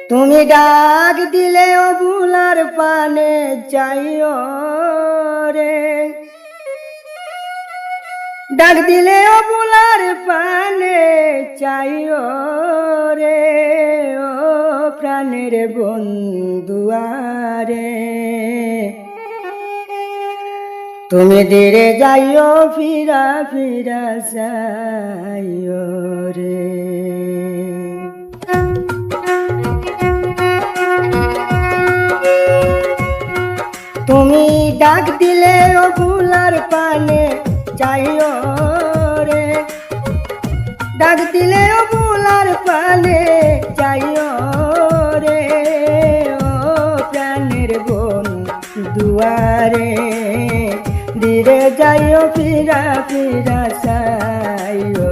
তুমি ডাক দিলে অবুলার পানে যাইও রে, ডাক দিলে অবুলার পানে চাইও রে, ও প্রাণের বন্ধুয়ারে। তুমি ধীরে যাইও ফিরা ফিরা যাইও রে। তুমি ডাক দিলে অবুলার পানে যাইও রে, ডাক দিলে অবুলার পানে যাইও রে, ও প্রাণের বন্ধুয়ারে। ধীরে যাইও ফিরা ফিরা যাইও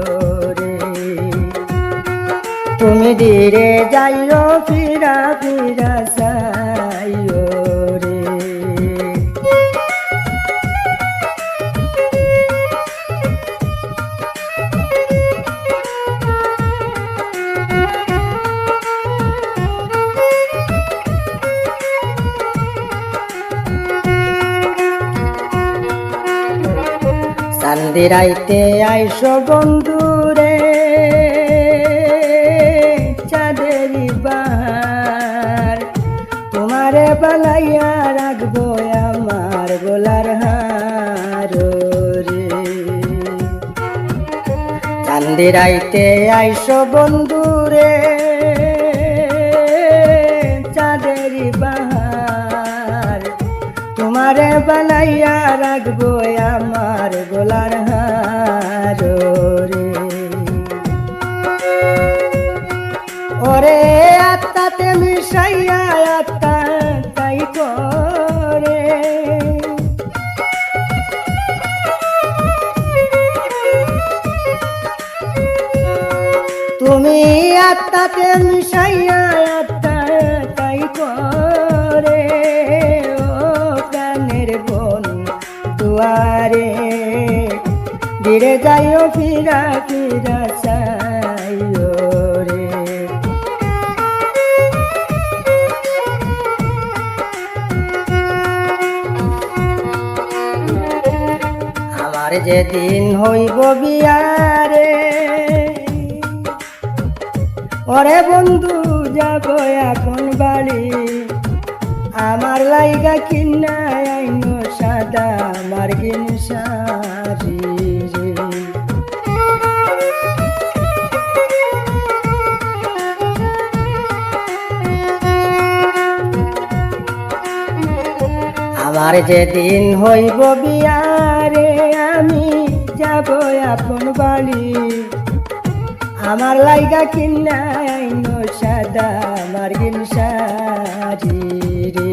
রে, তুমি ধীরে যাইও ফিরা ফিরা যাইও রে। চাঁদের রাইতে আইসো বন্ধুরে, চাঁদেরি বাহার তোমারে বালাইয়া রাখবো আমার গলার হার রে। চাঁদের রাইতে আইসো বন্ধুরে, চাঁদেরি বাহার তোমারে বানাইয়া রাখবো আমার গলার হার রে। ওরে আত্মাতে মিশাইয়া আত্মা তাই করে, তুমি আত্মাতে মিশাইয়া আত্মা তাই করে, দুয়ারে ধীরে যাইও ফিরা ফিরা যাইও রে। আমার যেদিন হইব বিয়ারে, ওরে বন্ধু যাব এখন বাড়ি, আমার লাইগা কিনা আইনো সাদা মার্গিন শাড়ি রে। আমার যেদিন হইব বিয়ারে, আমি যাব আপন বাড়ি, আমার লাইগা কিনা আইনো সাদা মার্গিন শাড়ি রে।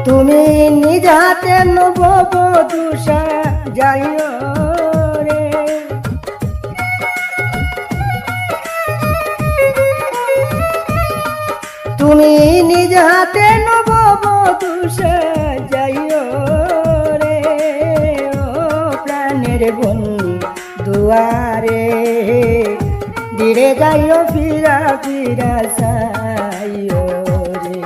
তুমি নিজ হাতে নববধূষা যাইও রে, তুমি নিজ হাতে নববধূষা যাইও রে, ও প্রাণের বন্ধুয়ারে। ধীরে যাইও ফিরা ফিরা যাইও রে।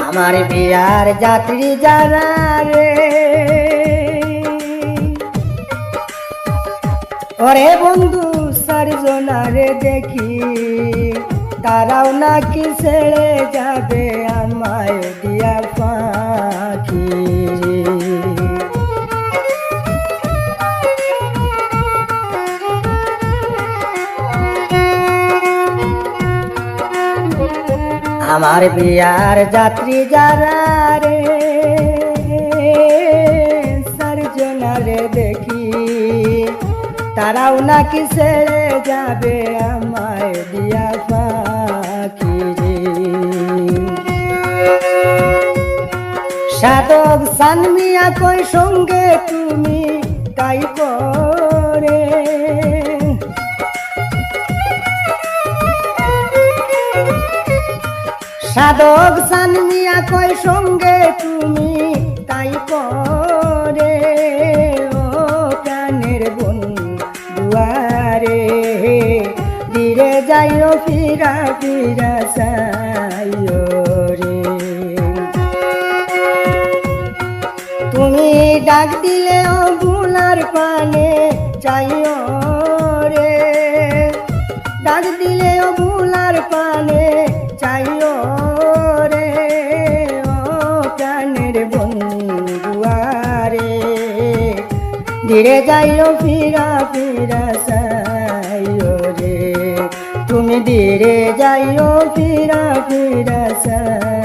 আমার বিয়ার যাত্রী যারা রে, ওরে বন্ধু চারজনারে দেখি, তারাও নাকি ছেড়ে যাবে আমায় দিয়া পাখি। আমার বিয়ার যাত্রী যারা রে, চারজনারে দেখি, তারাও নাকি ছেড়ে যাবে আমায় দিয়া পাখি রে। সাধক সানমিয়া কই সঙ্গে তুমি তাই করে, সাধক সানমিয়া কই সঙ্গে তুমি তাই করে। যাইও ফিরা ফিরা চাইও রে। তুমি ডাক দিলেও ভুলার পানে চাইও রে, ডাক দিলেও ভুলার পানে চাইও রে। ও প্রাণের বন্ধুয়ারে, ধীরে যাইও ফিরা ফিরা চাইও রে। তুমি ধীরে যাইও ফিরা ফিরা চাইও।